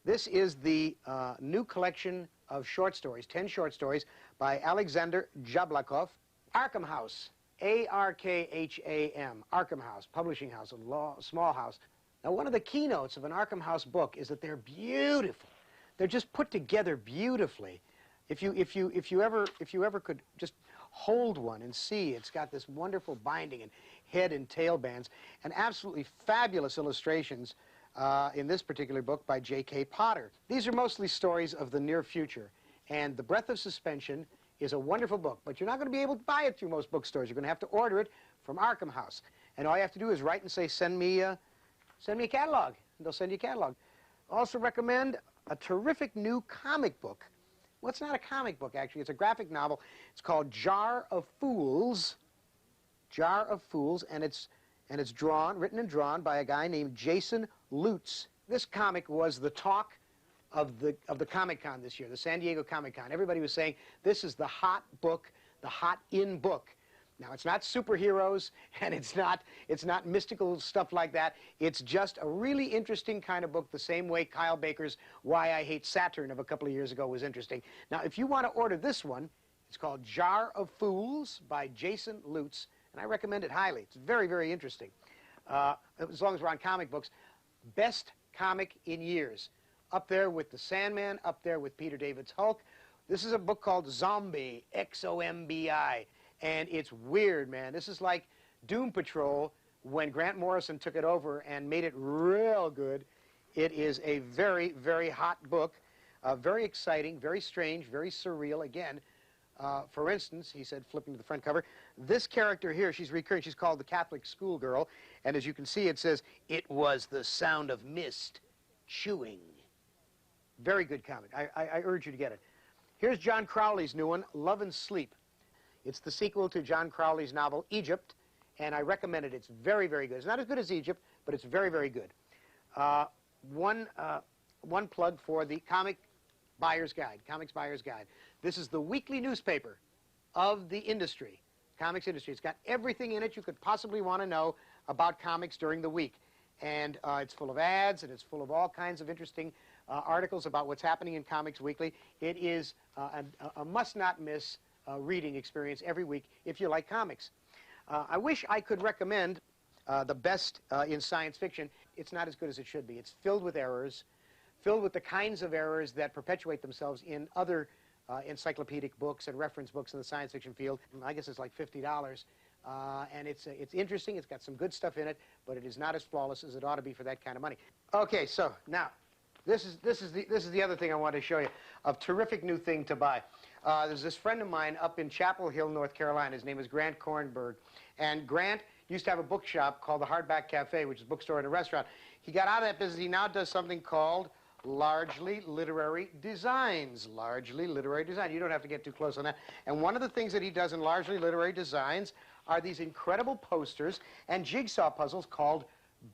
This is the new collection of short stories, 10 short stories by Alexander Jablokov. Arkham House, A-R-K-H-A-M, Arkham House, publishing house, a small house. Now, one of the keynotes of an Arkham House book is that they're beautiful. They're just put together beautifully. If you ever could just hold one and see, it's got this wonderful binding and head and tail bands and absolutely fabulous illustrations in this particular book by J.K. Potter. These are mostly stories of the near future, and The Breath of Suspension is a wonderful book, but you're not going to be able to buy it through most bookstores. You're going to have to order it from Arkham House, and all you have to do is write and say, send me a catalog, and they'll send you a catalog. Also recommend a terrific new comic book. Well, it's not a comic book, actually. It's a graphic novel. It's called Jar of Fools. Jar of Fools, and it's written and drawn by a guy named Jason Lutz. This comic was the talk of the Comic-Con this year, the San Diego Comic-Con. Everybody was saying, this is the hot book, the hot-in book. Now, it's not superheroes, and it's not mystical stuff like that. It's just a really interesting kind of book, the same way Kyle Baker's Why I Hate Saturn of a couple of years ago was interesting. Now, if you want to order this one, it's called Jar of Fools by Jason Lutz, and I recommend it highly. It's very, very interesting. As long as we're on comic books, best comic in years. Up there with The Sandman, up there with Peter David's Hulk. This is a book called Zombie, X-O-M-B-I. And it's weird, man. This is like Doom Patrol when Grant Morrison took it over and made it real good. It is a very, very hot book, very exciting, very strange, very surreal. Again, for instance, he said, flipping to the front cover, this character here, she's recurring. She's called the Catholic Schoolgirl. And as you can see, it says, it was the sound of mist chewing. Very good comic. I urge you to get it. Here's John Crowley's new one, Love and Sleep. It's the sequel to John Crowley's novel, Egypt, and I recommend it. It's very, very good. It's not as good as Egypt, but it's very, very good. One plug for the Comics Buyer's Guide. This is the weekly newspaper of the industry, comics industry. It's got everything in it you could possibly want to know about comics during the week. And it's full of ads, and it's full of all kinds of interesting articles about what's happening in Comics Weekly. It is a must-not-miss reading experience every week if you like comics. I wish I could recommend the best in science fiction. It's not as good as it should be. It's filled with errors, filled with the kinds of errors that perpetuate themselves in other encyclopedic books and reference books in the science fiction field. I guess it's like $50. And it's interesting. It's got some good stuff in it, but it is not as flawless as it ought to be for that kind of money. Okay, so now this is the other thing I want to show you, a terrific new thing to buy. There's this friend of mine up in Chapel Hill, North Carolina. His name is Grant Kornberg, and Grant used to have a bookshop called the Hardback Cafe, which is a bookstore and a restaurant. He got out of that business. He now does something called Largely Literary Designs. Largely Literary Design. You don't have to get too close on that. And one of the things that he does in Largely Literary Designs are these incredible posters and jigsaw puzzles called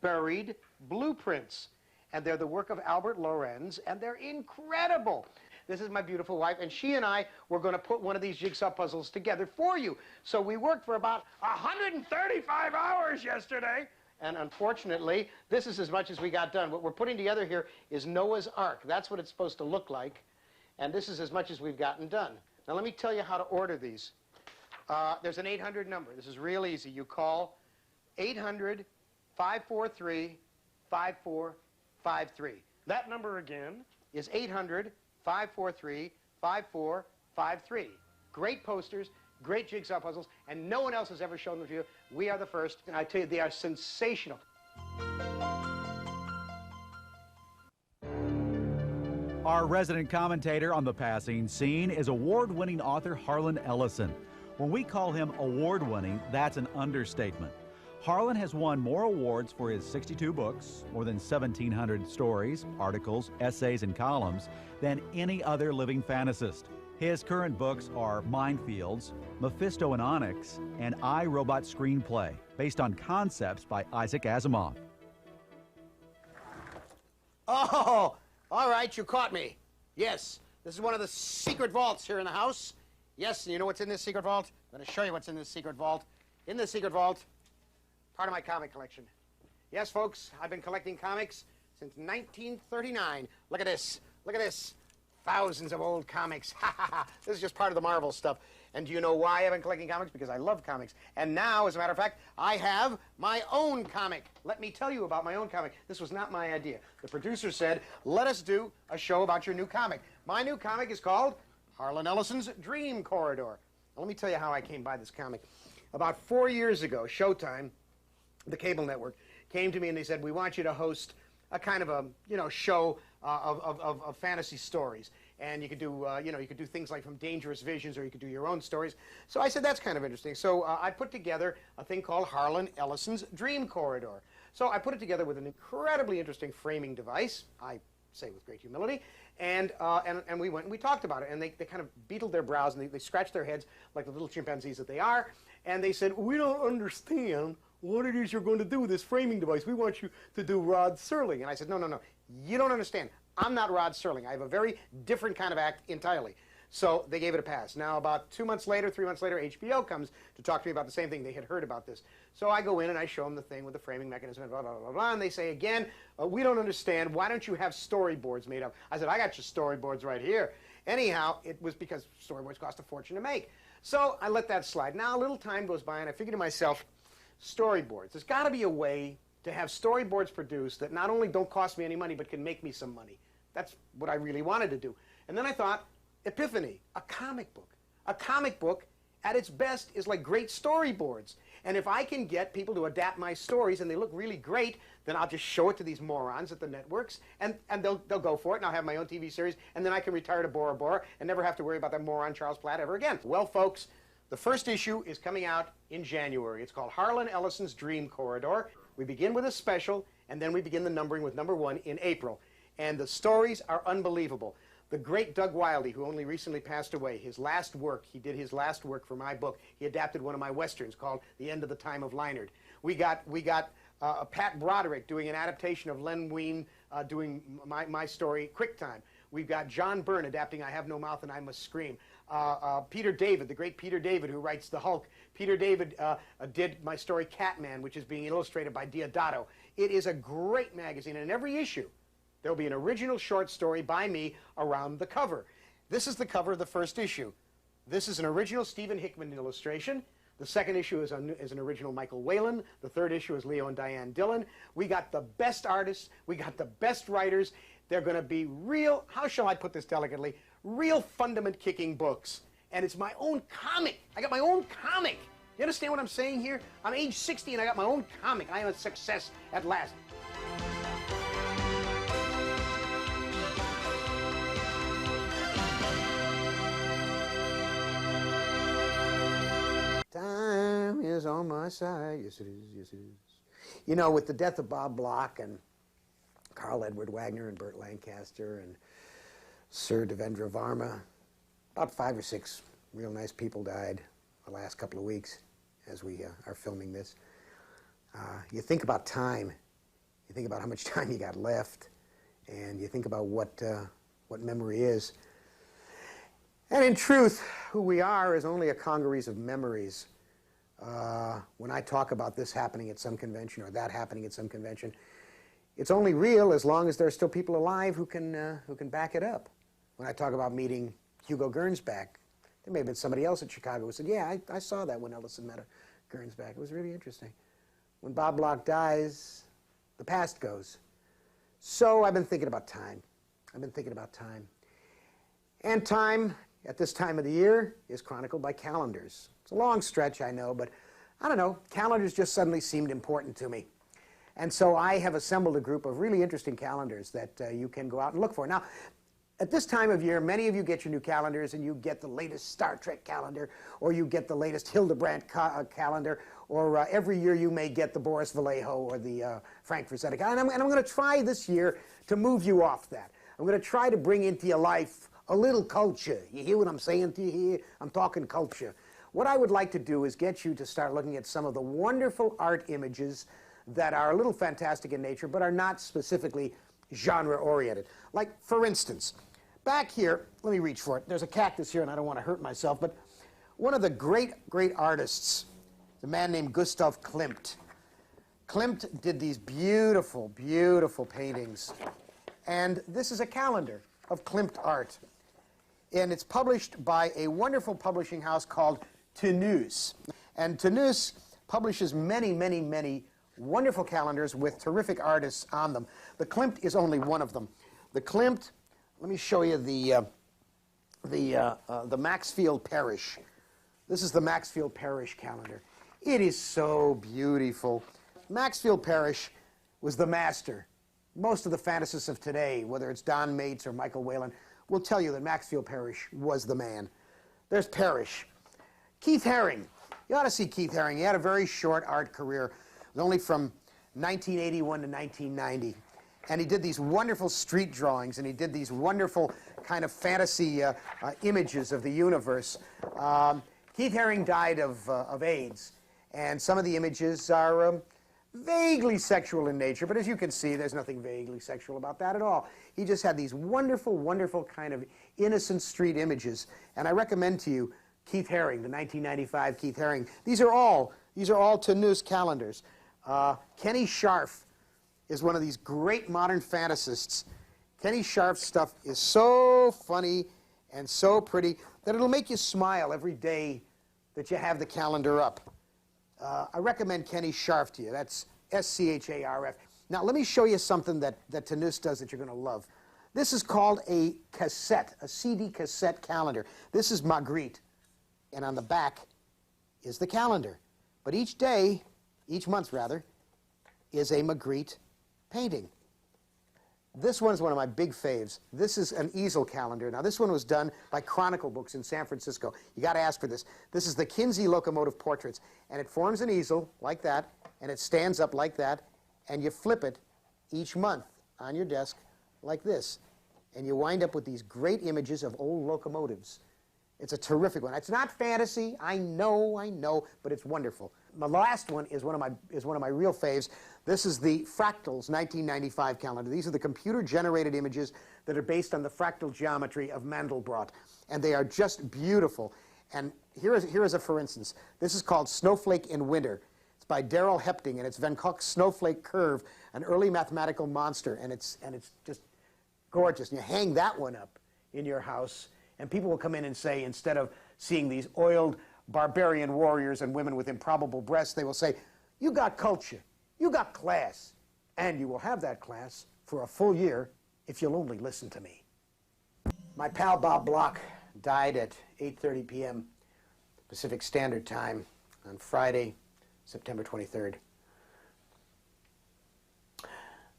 Buried Blueprints. And they're the work of Albert Lorenz, and they're incredible. This is my beautiful wife, and she and I were going to put one of these jigsaw puzzles together for you. So we worked for about 135 hours yesterday. And unfortunately, this is as much as we got done. What we're putting together here is Noah's Ark. That's what it's supposed to look like. And this is as much as we've gotten done. Now, let me tell you how to order these. There's an 800 number. This is real easy. You call 800-543-5453. That number again is 800-543-5453. Great posters, great jigsaw puzzles, and no one else has ever shown them to you. We are the first, and I tell you, they are sensational. Our resident commentator on the passing scene is award-winning author Harlan Ellison. When we call him award-winning, that's an understatement. Harlan has won more awards for his 62 books, more than 1,700 stories, articles, essays, and columns than any other living fantasist. His current books are Minefields, Mephisto and Onyx, and I, Robot Screenplay, based on concepts by Isaac Asimov. Oh, all right, you caught me. Yes, this is one of the secret vaults here in the house. Yes, and you know what's in this secret vault? I'm going to show you what's in this secret vault. In this secret vault, part of my comic collection. Yes, folks, I've been collecting comics since 1939. Look at this. Look at this. Thousands of old comics. Ha ha ha. This is just part of the Marvel stuff. And do you know why I've been collecting comics? Because I love comics. And now, as a matter of fact, I have my own comic. Let me tell you about my own comic. This was not my idea. The producer said, let us do a show about your new comic. My new comic is called Harlan Ellison's Dream Corridor. Now, let me tell you how I came by this comic. About 4 years ago, Showtime, the cable network, came to me and they said, we want you to host a kind of a, show of fantasy stories. And you could do, you could do things like from Dangerous Visions, or you could do your own stories. So I said, that's kind of interesting. So I put together a thing called Harlan Ellison's Dream Corridor. So I put it together with an incredibly interesting framing device, I say with great humility, and we went and we talked about it. And they kind of beetled their brows and they scratched their heads like the little chimpanzees that they are. And they said, we don't understand what it is you're going to do with this framing device. We want you to do Rod Serling. And I said, no, no, no, you don't understand. I'm not Rod Serling. I have a very different kind of act entirely. So they gave it a pass. Now, about 2 months later, 3 months later, HBO comes to talk to me about the same thing. They had heard about this. So I go in and I show them the thing with the framing mechanism and blah, blah, blah, blah. And they say, again, we don't understand. Why don't you have storyboards made up? I said, I got your storyboards right here. Anyhow, it was because storyboards cost a fortune to make. So I let that slide. Now, a little time goes by and I figure to myself, storyboards. There's got to be a way to have storyboards produced that not only don't cost me any money, but can make me some money. That's what I really wanted to do. And then I thought, epiphany, a comic book. A comic book, at its best, is like great storyboards. And if I can get people to adapt my stories and they look really great, then I'll just show it to these morons at the networks, and they'll go for it, and I'll have my own TV series, and then I can retire to Bora Bora and never have to worry about that moron Charles Platt ever again. Well, folks, the first issue is coming out in January. It's called Harlan Ellison's Dream Corridor. We begin with a special, and then we begin the numbering with #1 in April. And the stories are unbelievable. The great Doug Wildey, who only recently passed away, he did his last work for my book. He adapted one of my westerns called The End of the Time of Leonard. We got Pat Broderick doing an adaptation of Len Wein doing my story, Quick Time. We've got John Byrne adapting I Have No Mouth and I Must Scream. Peter David, the great Peter David, who writes The Hulk. Peter David did my story Catman, which is being illustrated by Diodato. It is a great magazine, and in every issue, there'll be an original short story by me around the cover. This is the cover of the first issue. This is an original Stephen Hickman illustration. The second issue is an original Michael Whalen. The third issue is Leo and Diane Dillon. We got the best artists. We got the best writers. They're going to be real, how shall I put this delicately, real fundament-kicking books. And it's my own comic. I got my own comic. You understand what I'm saying here? I'm age 60 and I got my own comic. I am a success at last. Time is on my side. Yes, it is. Yes, it is. You know, with the death of Bob Bloch and Carl Edward Wagner and Burt Lancaster and Sir Devendra Varma, about 5 or 6 real nice people died the last couple of weeks as we are filming this. You think about time. You think about how much time you got left, and you think about what memory is. And in truth, who we are is only a congeries of memories. When I talk about this happening at some convention or that happening at some convention, it's only real as long as there are still people alive who can back it up. When I talk about meeting Hugo Gernsback, there may have been somebody else in Chicago who said, yeah, I saw that when Ellison met a Gernsback. It was really interesting. When Bob Bloch dies, the past goes. So I've been thinking about time. I've been thinking about time. And time, at this time of the year, is chronicled by calendars. It's a long stretch, I know, but I don't know, calendars just suddenly seemed important to me. And so I have assembled a group of really interesting calendars that you can go out and look for. Now, at this time of year, many of you get your new calendars and you get the latest Star Trek calendar, or you get the latest Hildebrandt calendar, or every year you may get the Boris Vallejo or the Frank Frazetta. And I'm going to try this year to move you off that. I'm going to try to bring into your life a little culture. You hear what I'm saying to you here? I'm talking culture. What I would like to do is get you to start looking at some of the wonderful art images that are a little fantastic in nature, but are not specifically genre-oriented. Like, for instance, back here, let me reach for it. There's a cactus here, and I don't want to hurt myself, but one of the great, great artists, a man named Gustav Klimt. Klimt did these beautiful, beautiful paintings. And this is a calendar of Klimt art. And it's published by a wonderful publishing house called Tenus. And Tenus publishes many, many, many wonderful calendars with terrific artists on them. The Klimt is only one of them. The Klimt, let me show you the Maxfield Parrish. This is the Maxfield Parrish calendar. It is so beautiful. Maxfield Parrish was the master. Most of the fantasists of today, whether it's Don Maitz or Michael Whalen, will tell you that Maxfield Parrish was the man. There's Parrish. Keith Haring. You ought to see Keith Haring. He had a very short art career, only from 1981 to 1990. And he did these wonderful street drawings, and he did these wonderful kind of fantasy images of the universe. Keith Haring died of AIDS, and some of the images are vaguely sexual in nature, but as you can see, there's nothing vaguely sexual about that at all. He just had these wonderful, wonderful kind of innocent street images, and I recommend to you Keith Haring, the 1995 Keith Haring. These are all Tenus calendars. Kenny Scharf is one of these great modern fantasists. Kenny Scharf's stuff is so funny and so pretty that it'll make you smile every day that you have the calendar up. I recommend Kenny Scharf to you. That's S-C-H-A-R-F. Now, let me show you something that Tenus does that you're going to love. This is called a cassette, a CD cassette calendar. This is Magritte, and on the back is the calendar. But each day, each month rather, is a Magritte painting. This one is one of my big faves. This is an easel calendar. Now, this one was done by Chronicle Books in San Francisco. You got to ask for this. This is the Kinsey locomotive portraits, and it forms an easel like that, and it stands up like that, and you flip it each month on your desk like this, and you wind up with these great images of old locomotives. It's a terrific one. It's not fantasy, I know, but it's wonderful. The last one is one of my real faves. This is the Fractals 1995 calendar. These are the computer-generated images that are based on the fractal geometry of Mandelbrot, and they are just beautiful. And here is a for instance. This is called Snowflake in Winter. It's by Darrell Hepting, and it's Van Koch's Snowflake Curve, an early mathematical monster, and it's just gorgeous. And you hang that one up in your house, and people will come in and say, instead of seeing these oiled barbarian warriors and women with improbable breasts, they will say, you got culture, you got class, and you will have that class for a full year if you'll only listen to me. My pal Bob Bloch died at 8:30 p.m. Pacific Standard Time on Friday, September 23rd.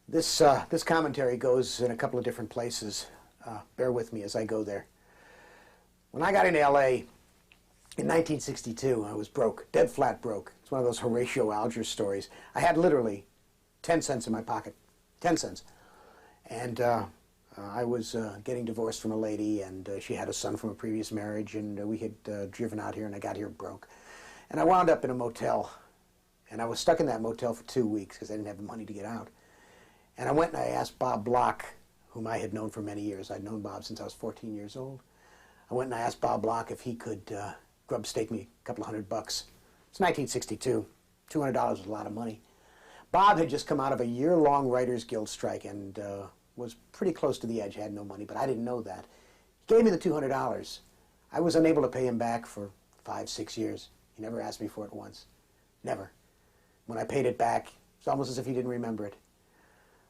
This commentary goes in a couple of different places. Bear with me as I go there. When I got into L.A. in 1962, I was broke, dead flat broke. It's one of those Horatio Alger stories. I had literally 10 cents in my pocket, 10 cents. And I was getting divorced from a lady, and she had a son from a previous marriage, and we had driven out here, and I got here broke. And I wound up in a motel, and I was stuck in that motel for 2 weeks because I didn't have the money to get out. And I went and I asked Bob Bloch, whom I had known for many years. I'd known Bob since I was 14 years old. I went and I asked Bob Bloch if he could grub stake me a couple of $100 bucks. It's 1962. $200 was a lot of money. Bob had just come out of a year-long Writers Guild strike and was pretty close to the edge, had no money, but I didn't know that. He gave me the $200. I was unable to pay him back for 5, 6 years. He never asked me for it once. Never. When I paid it back, it's almost as if he didn't remember it.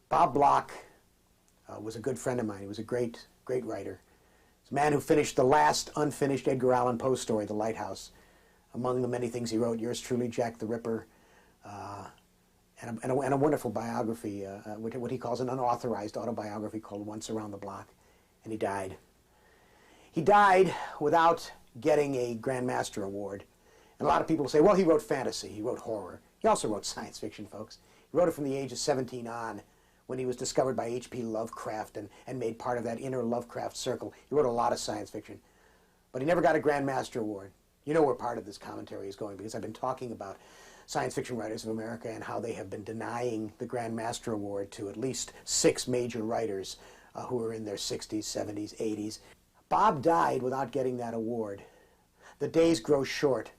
Bob Bloch was a good friend of mine. He was a great, great writer. He's a man who finished the last unfinished Edgar Allan Poe story, The Lighthouse. Among the many things he wrote, yours truly, Jack the Ripper, and a wonderful biography, what he calls an unauthorized autobiography called Once Around the Block. And he died. He died without getting a Grand Master Award. And a lot of people say, well, he wrote fantasy, he wrote horror. He also wrote science fiction, folks. He wrote it from the age of 17 on, when he was discovered by H.P. Lovecraft and made part of that inner Lovecraft circle. He wrote a lot of science fiction. But he never got a Grand Master Award. You know where part of this commentary is going, because I've been talking about Science Fiction Writers of America and how they have been denying the Grand Master Award to at least 6 major writers who are in their 60s, 70s, 80s. Bob died without getting that award. The days grow short,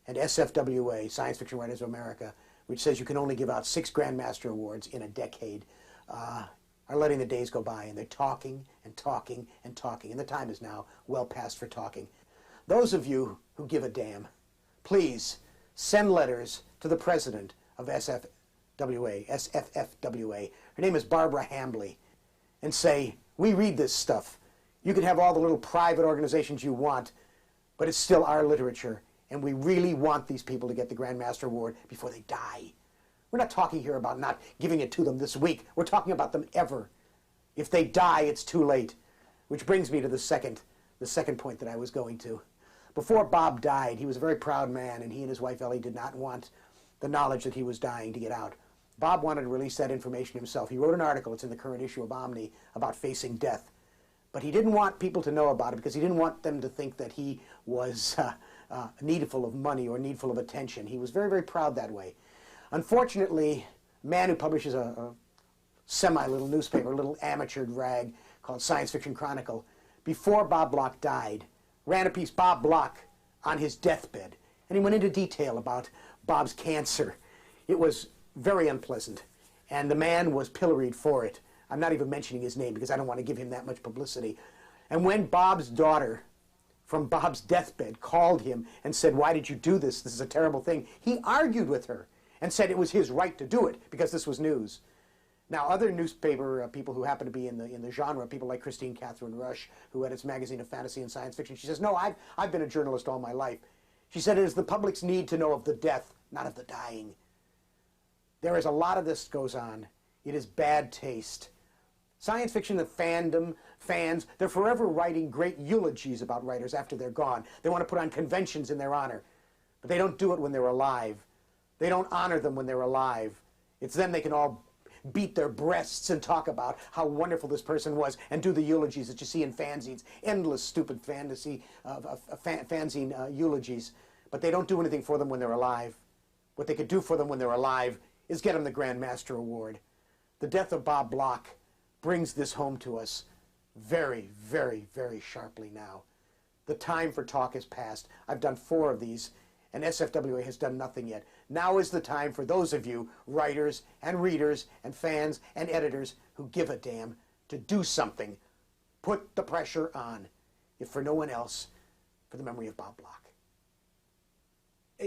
and SFWA, Science Fiction Writers of America, which says you can only give out 6 Grandmaster Awards in a decade, are letting the days go by, and they're talking and talking and talking, and the time is now well past for talking. Those of you who give a damn, please send letters to the president of SFFWA. Her name is Barbara Hambly, and say, we read this stuff. You can have all the little private organizations you want, but it's still our literature, and we really want these people to get the Grandmaster Award before they die. We're not talking here about not giving it to them this week. We're talking about them ever. If they die, it's too late. Which brings me to the second point that I was going to. Before Bob died, he was a very proud man, and he and his wife Ellie did not want the knowledge that he was dying to get out. Bob wanted to release that information himself. He wrote an article, it's in the current issue of Omni, about facing death. But he didn't want people to know about it because he didn't want them to think that he was needful of money or needful of attention. He was very, very proud that way. Unfortunately, a man who publishes a semi-little newspaper, a little amateur rag called Science Fiction Chronicle, before Bob Bloch died, ran a piece, Bob Bloch, on his deathbed. And he went into detail about Bob's cancer. It was very unpleasant, and the man was pilloried for it. I'm not even mentioning his name because I don't want to give him that much publicity. And when Bob's daughter, from Bob's deathbed, called him and said, why did you do this? This is a terrible thing. He argued with her and said it was his right to do it because this was news. Now, other newspaper people who happen to be in the genre, people like Christine Catherine Rush, who edits Magazine of Fantasy and Science Fiction, she says, no, I've been a journalist all my life. She said it is the public's need to know of the death, not of the dying. There is a lot of this goes on. It is bad taste. Science fiction, the fandom, fans, they're forever writing great eulogies about writers after they're gone. They want to put on conventions in their honor, but they don't do it when they're alive. They don't honor them when they're alive. It's then they can all beat their breasts and talk about how wonderful this person was and do the eulogies that you see in fanzines, endless stupid fanzine eulogies, but they don't do anything for them when they're alive. What they could do for them when they're alive is get them the Grandmaster Award. The death of Bob Bloch brings this home to us very, very, very sharply now. The time for talk has passed. I've done 4 of these, and SFWA has done nothing yet. Now is the time for those of you, writers and readers and fans and editors who give a damn, to do something. Put the pressure on, if for no one else, for the memory of Bob Bloch.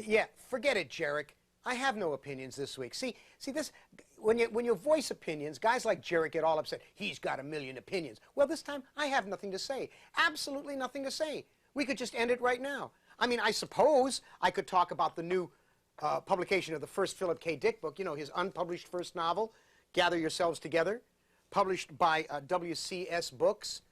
Yeah, forget it, Jarek. I have no opinions this week. See this, when you voice opinions, guys like Jarek get all upset. He's got a million opinions. Well, this time I have nothing to say. Absolutely nothing to say. We could just end it right now. I mean, I suppose I could talk about the new publication of the first Philip K. Dick book, you know, his unpublished first novel, Gather Yourselves Together, published by WCS Books.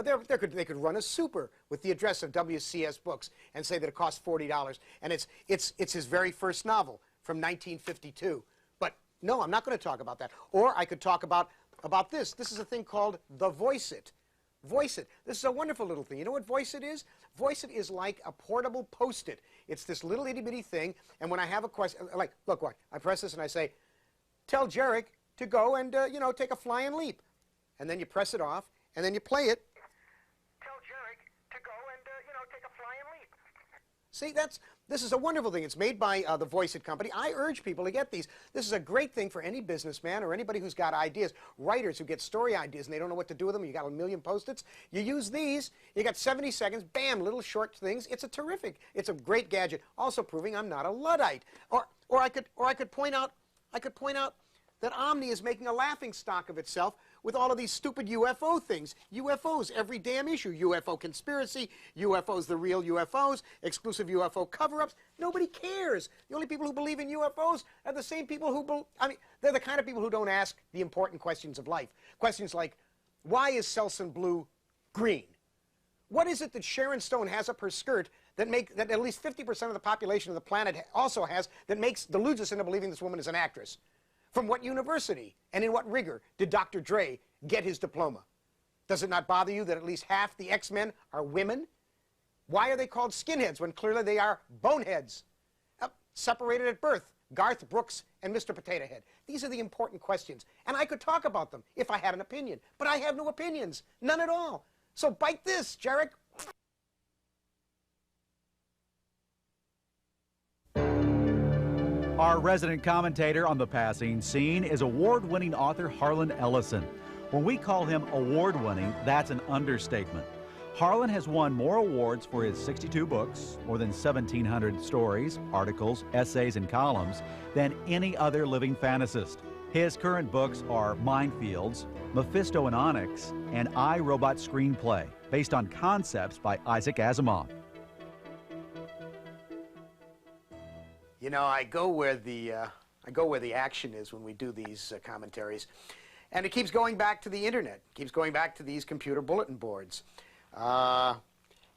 They could run a super with the address of WCS Books and say that it costs $40, and it's his very first novel from 1952. But no, I'm not going to talk about that. Or I could talk about this. This is a thing called the Voice It. Voice It. This is a wonderful little thing. You know what Voice It is? Voice It is like a portable Post-it. It's this little itty-bitty thing, and when I have a question, like, look what, I press this and I say, tell Jarek to go and, you know, take a flying leap. And then you press it off, and then you play it. Tell Jarek to go and, you know, take a flying leap. See, this is a wonderful thing. It's made by the Voice It company. I urge people to get these. This is a great thing for any businessman or anybody who's got ideas, writers who get story ideas and they don't know what to do with them. You got a million Post-its. You use these. You got 70 seconds. Bam, little short things. It's a great gadget. Also proving I'm not a Luddite. Or I could point out that Omni is making a laughingstock of itself with all of these stupid UFO things. UFOs, every damn issue. UFO conspiracy, UFOs, the real UFOs, exclusive UFO cover-ups. Nobody cares. The only people who believe in UFOs are the same people who, they're the kind of people who don't ask the important questions of life. Questions like, why is Selsun Blue green? What is it that Sharon Stone has up her skirt that at least 50% of the population of the planet also has that deludes us into believing this woman is an actress? From what university and in what rigor did Dr. Dre get his diploma? Does it not bother you that at least half the X-Men are women? Why are they called skinheads when clearly they are boneheads? Separated at birth, Garth Brooks and Mr. Potato Head. These are the important questions, and I could talk about them if I had an opinion, but I have no opinions, none at all. So bite this, Jarek. Our resident commentator on the passing scene is award-winning author Harlan Ellison. When we call him award-winning, that's an understatement. Harlan has won more awards for his 62 books, more than 1,700 stories, articles, essays, and columns than any other living fantasist. His current books are Minefields, Mephisto and Onyx, and I, Robot Screenplay, based on concepts by Isaac Asimov. You know, I go where the action is when we do these commentaries, and it keeps going back to the internet. It keeps going back to these computer bulletin boards.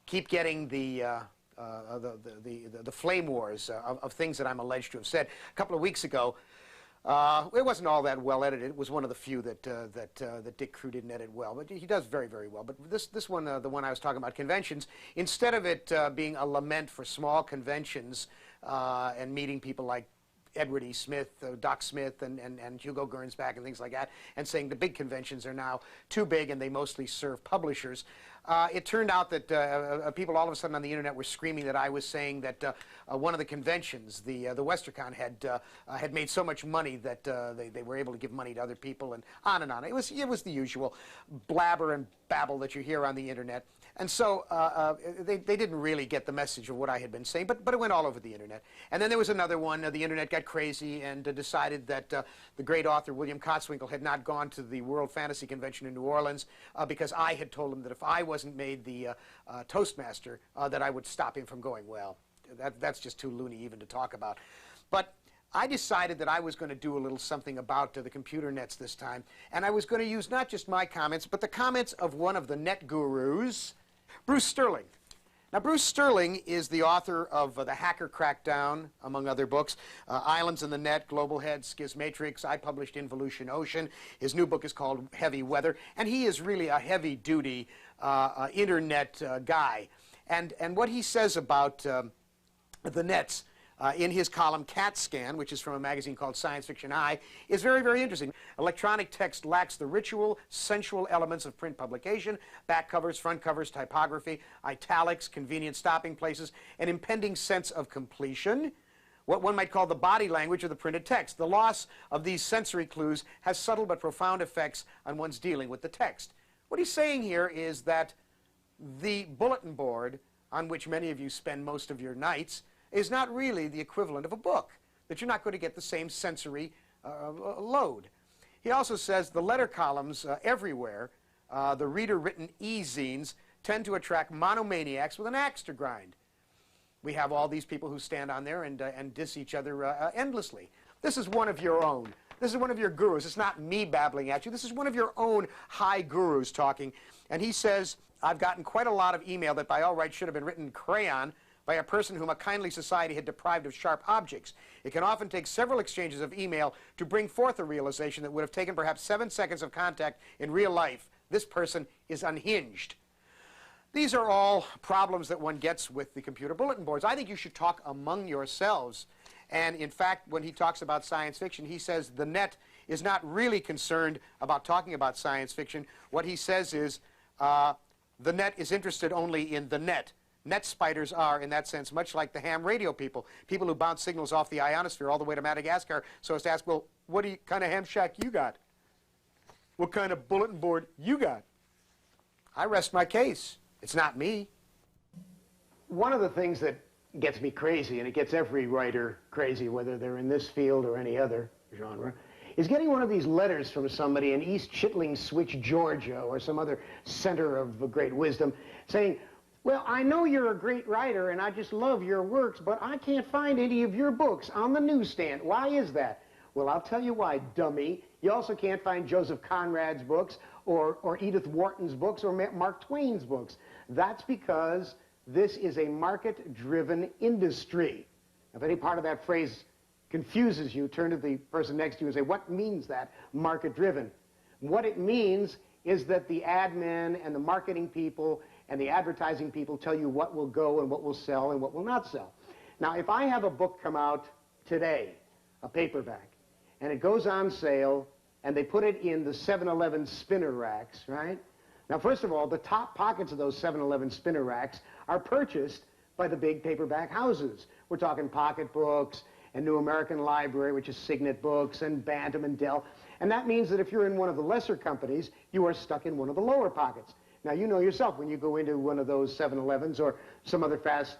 Keep getting the flame wars of things that I'm alleged to have said. A couple of weeks ago, it wasn't all that well edited. It was one of the few that Dick Crew didn't edit well, but he does very, very well. But this one, the one I was talking about, conventions, instead of it being a lament for small conventions and meeting people like Edward E. Smith, Doc Smith, and Hugo Gernsback and things like that, and saying the big conventions are now too big and they mostly serve publishers. It turned out that people all of a sudden on the internet were screaming that I was saying that one of the conventions, the WesterCon, had made so much money that they were able to give money to other people, and on and on. It was the usual blabber and babble that you hear on the internet. And so they didn't really get the message of what I had been saying, but it went all over the internet. And then there was another one. The internet got crazy and decided that the great author William Kotzwinkle had not gone to the World Fantasy Convention in New Orleans because I had told him that if I wasn't made the Toastmaster, that I would stop him from going. Well, that's just too loony even to talk about. But I decided that I was going to do a little something about the computer nets this time, and I was going to use not just my comments, but the comments of one of the net gurus, Bruce Sterling. Now, Bruce Sterling is the author of The Hacker Crackdown, among other books, Islands in the Net, Global Head, Schismatrix. I published Involution Ocean. His new book is called Heavy Weather, and he is really a heavy-duty internet guy. And what he says about the nets in his column Cat Scan, which is from a magazine called Science Fiction Eye, is very, very interesting. Electronic text lacks the ritual, sensual elements of print publication: back covers, front covers, typography, italics, convenient stopping places, an impending sense of completion, what one might call the body language of the printed text. The loss of these sensory clues has subtle but profound effects on one's dealing with the text. What he's saying here is that the bulletin board, on which many of you spend most of your nights, is not really the equivalent of a book, that you're not going to get the same sensory load. He also says the letter columns everywhere, the reader-written e-zines, tend to attract monomaniacs with an axe to grind. We have all these people who stand on there and diss each other endlessly. This is one of your own. This is one of your gurus. It's not me babbling at you. This is one of your own high gurus talking. And he says, I've gotten quite a lot of email that by all rights should have been written in crayon by a person whom a kindly society had deprived of sharp objects. It can often take several exchanges of email to bring forth a realization that would have taken perhaps 7 seconds of contact in real life. This person is unhinged. These are all problems that one gets with the computer bulletin boards. I think you should talk among yourselves. And in fact, when he talks about science fiction, he says the net is not really concerned about talking about science fiction. What he says is the net is interested only in the net. Net spiders are, in that sense, much like the ham radio people who bounce signals off the ionosphere all the way to Madagascar so as to ask, well, what kind of ham shack you got? What kind of bulletin board you got? I rest my case. It's not me. One of the things that gets me crazy, and it gets every writer crazy, whether they're in this field or any other genre, is getting one of these letters from somebody in East Chittling Switch, Georgia, or some other center of great wisdom, saying, well, I know you're a great writer, and I just love your works, but I can't find any of your books on the newsstand. Why is that? Well, I'll tell you why, dummy. You also can't find Joseph Conrad's books, or Edith Wharton's books, or Mark Twain's books. That's because this is a market-driven industry. If any part of that phrase confuses you, turn to the person next to you and say, what means that, market-driven? What it means is that the ad men and the marketing people and the advertising people tell you what will go and what will sell and what will not sell. Now, if I have a book come out today, a paperback, and it goes on sale, and they put it in the 7-Eleven spinner racks, right? Now, first of all, the top pockets of those 7-Eleven spinner racks are purchased by the big paperback houses. We're talking Pocketbooks and New American Library, which is Signet Books, and Bantam and Dell. And that means that if you're in one of the lesser companies, you are stuck in one of the lower pockets. Now, you know yourself, when you go into one of those 7-Elevens or some other fast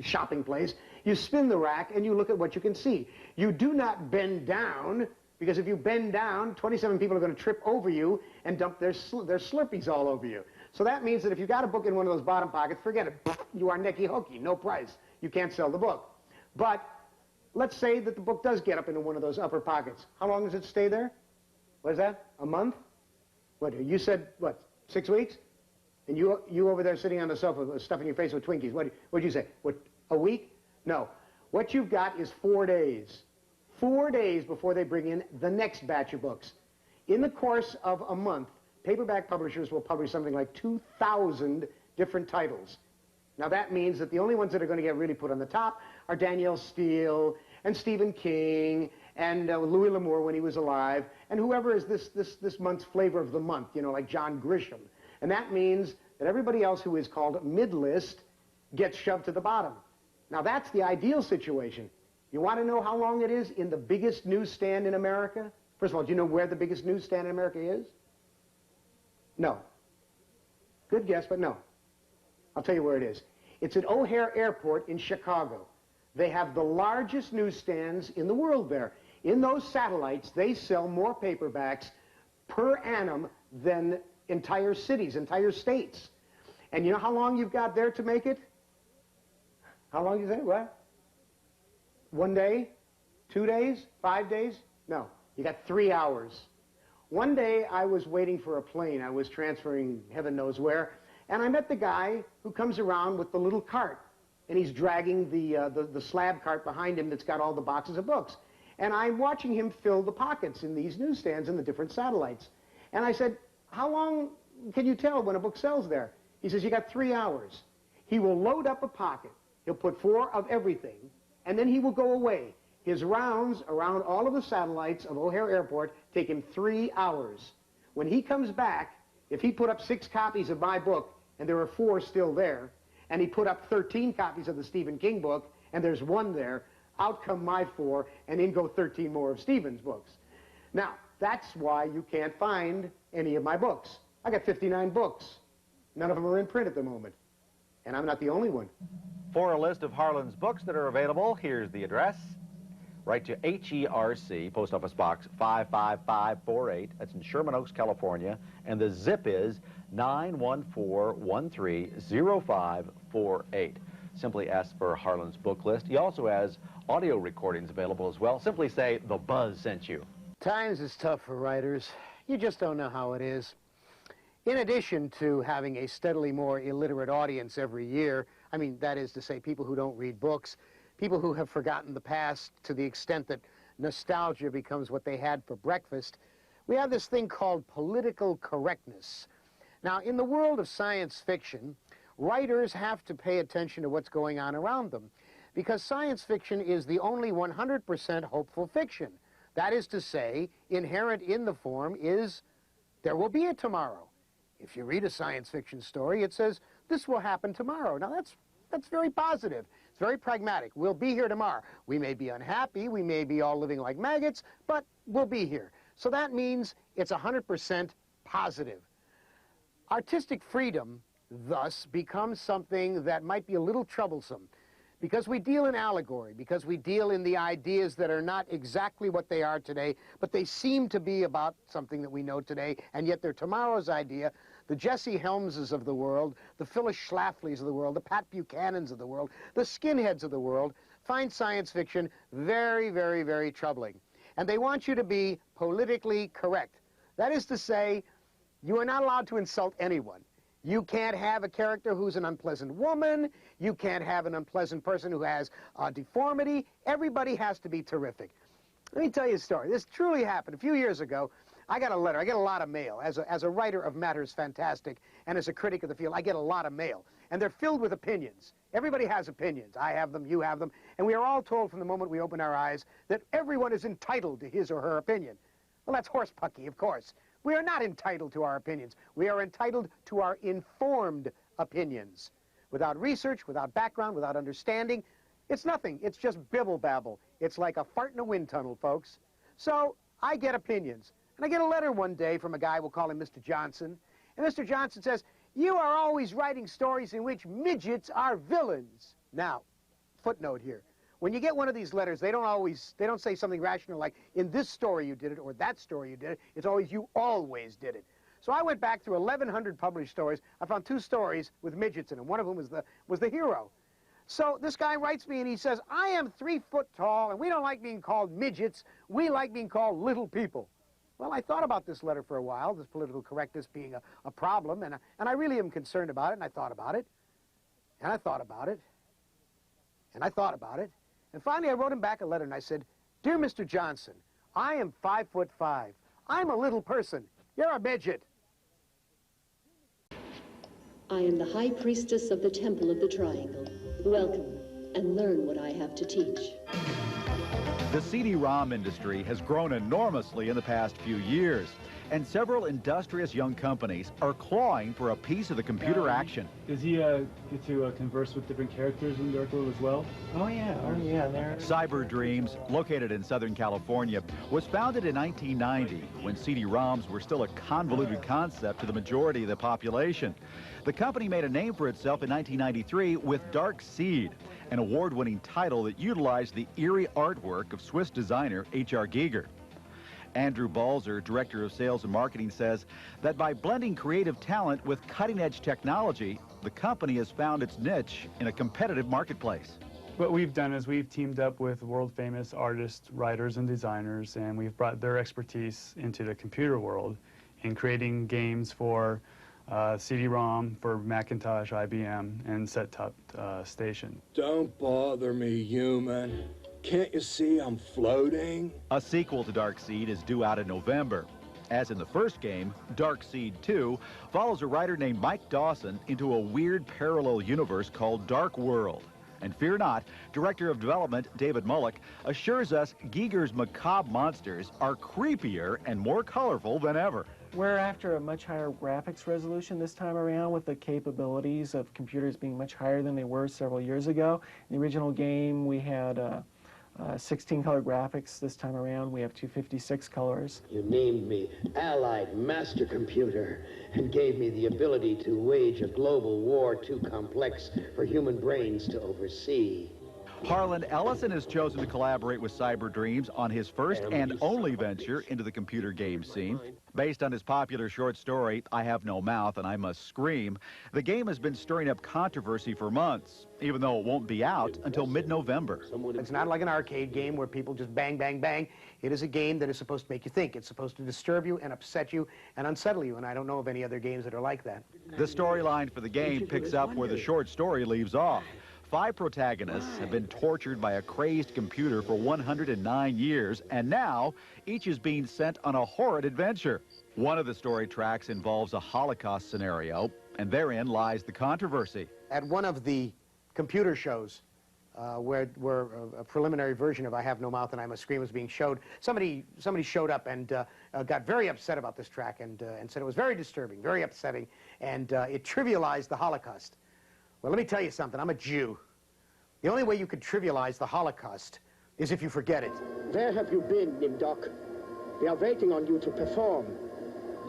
shopping place, you spin the rack and you look at what you can see. You do not bend down, because if you bend down, 27 people are going to trip over you and dump their Slurpees all over you. So that means that if you got a book in one of those bottom pockets, forget it. You are necky hokey, no price. You can't sell the book. But let's say that the book does get up into one of those upper pockets. How long does it stay there? What is that? A month? What, you said, what, 6 weeks? And you over there sitting on the sofa stuffing your face with Twinkies. What'd you say? What, a week? No. What you've got is 4 days. 4 days before they bring in the next batch of books. In the course of a month, paperback publishers will publish something like 2,000 different titles. Now that means that the only ones that are going to get really put on the top are Danielle Steele and Stephen King and Louis L'Amour when he was alive, and whoever is this month's flavor of the month, you know, like John Grisham. And that means that everybody else who is called mid-list gets shoved to the bottom. Now that's the ideal situation. You want to know how long it is in the biggest newsstand in America? First of all, do you know where the biggest newsstand in America is? No. Good guess, but no. I'll tell you where it is. It's at O'Hare Airport in Chicago. They have the largest newsstands in the world there. In those satellites, they sell more paperbacks per annum than entire cities, entire states. And you know how long you've got there to make it? How long do you say? What? 1 day? 2 days? 5 days? No. You got 3 hours. One day I was waiting for a plane. I was transferring heaven knows where, and I met the guy who comes around with the little cart, and he's dragging the slab cart behind him that's got all the boxes of books. And I'm watching him fill the pockets in these newsstands in the different satellites. And I said, how long can you tell when a book sells there? He says, you got 3 hours. He will load up a pocket. He'll put 4 of everything, and then he will go away. His rounds around all of the satellites of O'Hare Airport take him 3 hours. When he comes back, if he put up 6 copies of my book, and there are 4 still there, and he put up 13 copies of the Stephen King book, and there's 1 there, out come my 4, and in go 13 more of Stephen's books. Now, that's why you can't find any of my books. I got 59 books. None of them are in print at the moment. And I'm not the only one. For a list of Harlan's books that are available, here's the address. Write to HERC, Post Office Box 55548. That's in Sherman Oaks, California. And the zip is 914130548. Simply ask for Harlan's book list. He also has audio recordings available as well. Simply say, The Buzz sent you. Times is tough for writers. You just don't know how it is. In addition to having a steadily more illiterate audience every year, I mean, that is to say, people who don't read books, people who have forgotten the past to the extent that nostalgia becomes what they had for breakfast, we have this thing called political correctness. Now, in the world of science fiction, writers have to pay attention to what's going on around them, because science fiction is the only 100% hopeful fiction. That is to say, inherent in the form is, there will be a tomorrow. If you read a science fiction story, it says, this will happen tomorrow. Now, that's very positive. It's very pragmatic. We'll be here tomorrow. We may be unhappy. We may be all living like maggots, but we'll be here. So that means it's 100% positive. Artistic freedom, thus, becomes something that might be a little troublesome, because we deal in allegory, because we deal in the ideas that are not exactly what they are today, but they seem to be about something that we know today, and yet they're tomorrow's idea. The Jesse Helmses of the world, the Phyllis Schlaflys of the world, the Pat Buchanans of the world, the skinheads of the world find science fiction very, very, very troubling. And they want you to be politically correct. That is to say, you are not allowed to insult anyone. You can't have a character who's an unpleasant woman. You can't have an unpleasant person who has a deformity. Everybody has to be terrific. Let me tell you a story. This truly happened. A few years ago, I got a letter. I get a lot of mail. As a writer of Matters Fantastic and as a critic of the field, I get a lot of mail. And they're filled with opinions. Everybody has opinions. I have them, you have them. And we are all told from the moment we open our eyes that everyone is entitled to his or her opinion. Well, that's horsepucky, of course. We are not entitled to our opinions. We are entitled to our informed opinions. Without research, without background, without understanding, It's nothing. It's just bibble babble. It's like a fart in a wind tunnel, folks. So I get opinions. And I get a letter one day from a guy, we'll call him Mr. Johnson. And Mr. Johnson says, "You are always writing stories in which midgets are villains." Now, footnote here. When you get one of these letters, they don't say something rational like, "In this story you did it," or "that story you did it." It's always, "You always did it." So I went back through 1,100 published stories. I found 2 stories with midgets in them. One of them was the hero. So this guy writes me and he says, "I am 3 foot tall and we don't like being called midgets. We like being called little people." Well, I thought about this letter for a while, this political correctness being a problem, and I really am concerned about it, and I thought about it, and I thought about it, and I thought about it, and finally I wrote him back a letter and I said, "Dear Mr. Johnson, I am 5'5". I'm a little person. You're a midget." I am the High Priestess of the Temple of the Triangle. Welcome, and learn what I have to teach. The CD-ROM industry has grown enormously in the past few years, and several industrious young companies are clawing for a piece of the computer action. Does he get to converse with different characters in Dark World as well? Oh yeah, there. Cyber Dreams, located in Southern California, was founded in 1990 when CD-ROMs were still a convoluted concept to the majority of the population. The company made a name for itself in 1993 with Dark Seed, an award-winning title that utilized the eerie artwork of Swiss designer H.R. Giger. Andrew Balzer, Director of Sales and Marketing, says that by blending creative talent with cutting-edge technology, the company has found its niche in a competitive marketplace. What we've done is we've teamed up with world-famous artists, writers, and designers, and we've brought their expertise into the computer world in creating games for CD-ROM, for Macintosh, IBM, and set-top station. Don't bother me, human. Can't you see I'm floating? A sequel to Dark Seed is due out in November. As in the first game, Dark Seed 2 follows a writer named Mike Dawson into a weird parallel universe called Dark World. And fear not, Director of Development David Mullock assures us Giger's macabre monsters are creepier and more colorful than ever. We're after a much higher graphics resolution this time around, with the capabilities of computers being much higher than they were several years ago. In the original game, we had 16-color graphics. This time around, we have 256 colors. You named me Allied Master Computer and gave me the ability to wage a global war too complex for human brains to oversee. Harlan Ellison has chosen to collaborate with Cyber Dreams on his first and only venture into the computer game scene. Based on his popular short story, I Have No Mouth and I Must Scream, the game has been stirring up controversy for months, even though it won't be out until mid-November. It's not like an arcade game where people just bang, bang, bang. It is a game that is supposed to make you think. It's supposed to disturb you and upset you and unsettle you, and I don't know of any other games that are like that. The storyline for the game picks up where the short story leaves off. 5 protagonists have been tortured by a crazed computer for 109 years, and now each is being sent on a horrid adventure. One of the story tracks involves a Holocaust scenario, and therein lies the controversy. At one of the computer shows where a preliminary version of I Have No Mouth and I Must Scream was being showed, somebody showed up and got very upset about this track and said it was very disturbing, very upsetting, and it trivialized the Holocaust. Well, let me tell you something. I'm a Jew. The only way you could trivialize the Holocaust is if you forget it. Where have you been, Nimdok? We are waiting on you to perform.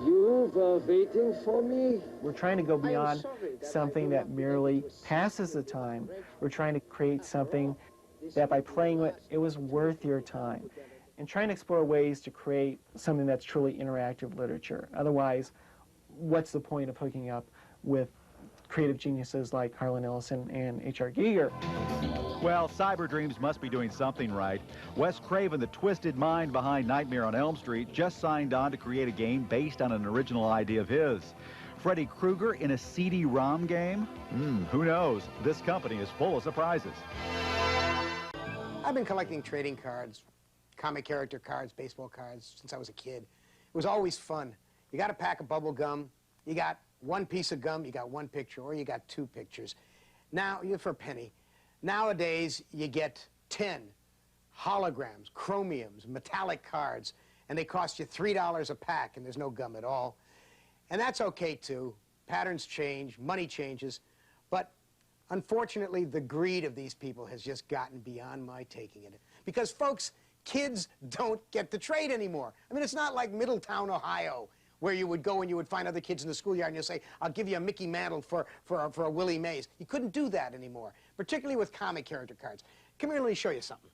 You were waiting for me? We're trying to go beyond something that merely passes the time. We're trying to create something that by playing it, it was worth your time. And trying to explore ways to create something that's truly interactive literature. Otherwise, what's the point of hooking up with creative geniuses like Harlan Ellison and H.R. Giger? Well, Cyber Dreams must be doing something right. Wes Craven, the twisted mind behind Nightmare on Elm Street, just signed on to create a game based on an original idea of his. Freddy Krueger in a CD-ROM game? Who knows? This company is full of surprises. I've been collecting trading cards, comic character cards, baseball cards, since I was a kid. It was always fun. You got a pack of bubble gum, you got one piece of gum, you got one picture, or you got 2 pictures. Now, for a penny. Nowadays, you get 10 holograms, chromiums, metallic cards, and they cost you $3 a pack, and there's no gum at all. And that's okay, too. Patterns change, money changes. But Unfortunately, the greed of these people has just gotten beyond my taking it. Because, folks, kids don't get to trade anymore. I mean, it's not like Middletown, Ohio, where you would go and you would find other kids in the schoolyard and you'd say, I'll give you a Mickey Mantle for a Willie Mays. You couldn't do that anymore, particularly with comic character cards. Come here, let me show you something.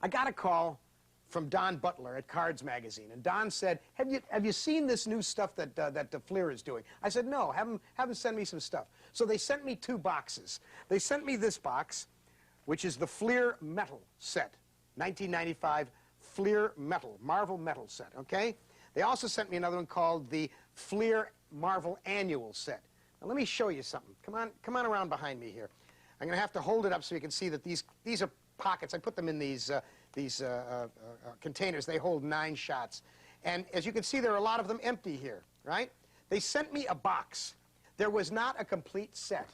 I got a call from Don Butler at Cards Magazine, and Don said, have you seen this new stuff that the Fleer is doing? I said, no, have them send me some stuff. So they sent me 2 boxes. They sent me this box, which is the Fleer Metal set, 1995 Fleer Metal, Marvel Metal set, okay? They also sent me another one called the Fleer Marvel Annual set. Now let me show you something. Come on around behind me here. I'm going to have to hold it up so you can see that these are pockets. I put them in these containers. They hold 9 shots. And as you can see, there are a lot of them empty here, right? They sent me a box. There was not a complete set.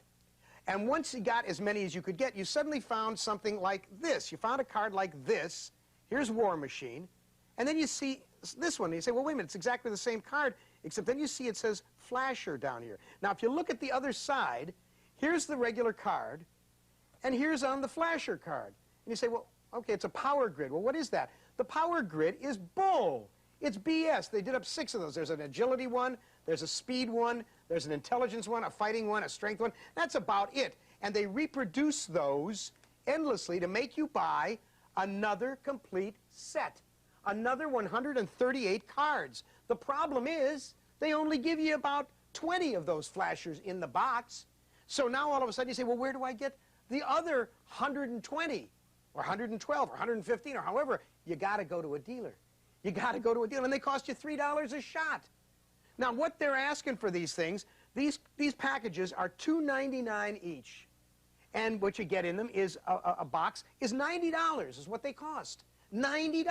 And once you got as many as you could get, you suddenly found something like this. You found a card like this. Here's War Machine. And then you see this one, and you say, well, wait a minute, it's exactly the same card, except then you see it says Flasher down here. Now, if you look at the other side, here's the regular card, and here's on the Flasher card. And you say, well, okay, it's a power grid. Well, what is that? The power grid is bull. It's BS. They did up 6 of those. There's an agility one, there's a speed one, there's an intelligence one, a fighting one, a strength one. That's about it. And they reproduce those endlessly to make you buy another complete set. Another 138 cards. The problem is they only give you about 20 of those flashers in the box. So now all of a sudden you say, well, where do I get the other 120 or 112 or 115 or however? You got to go to a dealer. You got to go to a dealer, and they cost you $3 a shot. Now, what they're asking for these things, these packages are $2.99 each. And what you get in them is a box is $90 is what they cost. $90.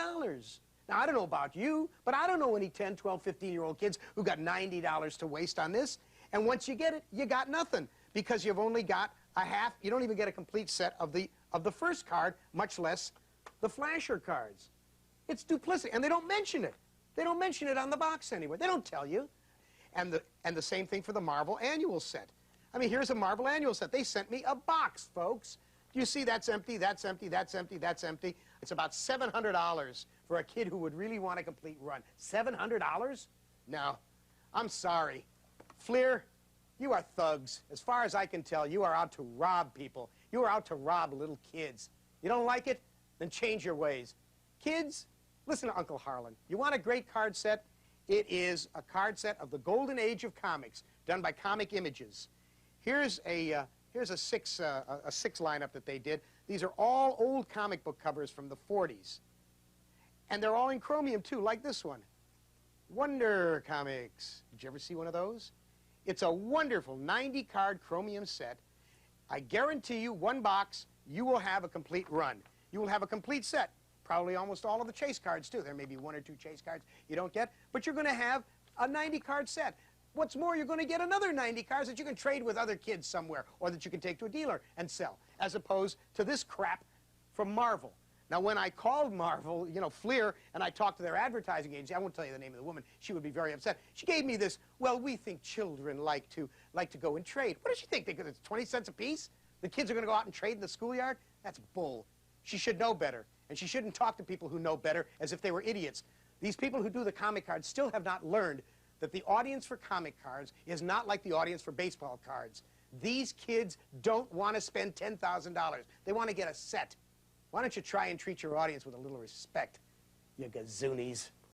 Now, I don't know about you, but I don't know any 10, 12, 15-year-old kids who got $90 to waste on this. And once you get it, you got nothing because you've only got a half. You don't even get a complete set of the first card, much less the flasher cards. It's duplicity, and they don't mention it. They don't mention it on the box anywhere. They don't tell you. And the same thing for the Marvel Annual set. I mean, here's a Marvel Annual set. They sent me a box, folks. Do you see that's empty, that's empty, that's empty, that's empty? It's about $700 for a kid who would really want a complete run. $700? No, I'm sorry. Fleer, you are thugs. As far as I can tell, you are out to rob people. You are out to rob little kids. You don't like it? Then change your ways. Kids, listen to Uncle Harlan. You want a great card set? It is a card set of the golden age of comics, done by Comic Images. Here's a 6 lineup that they did. These are all old comic book covers from the 40s. And they're all in chromium, too, like this one. Wonder Comics. Did you ever see one of those? It's a wonderful 90-card chromium set. I guarantee you, one box, you will have a complete run. You will have a complete set. Probably almost all of the chase cards, too. There may be 1 or 2 chase cards you don't get, but you're going to have a 90-card set. What's more, you're going to get another 90 cards that you can trade with other kids somewhere or that you can take to a dealer and sell, as opposed to this crap from Marvel. Now, when I called Marvel, you know, Fleer, and I talked to their advertising agency, I won't tell you the name of the woman. She would be very upset. She gave me this, well, we think children like to go and trade. What does she think? It's 20 cents a piece? The kids are going to go out and trade in the schoolyard? That's bull. She should know better, and she shouldn't talk to people who know better as if they were idiots. These people who do the comic cards still have not learned that the audience for comic cards is not like the audience for baseball cards. These kids don't want to spend $10,000. They want to get a set. Why don't you try and treat your audience with a little respect, you gazoonies?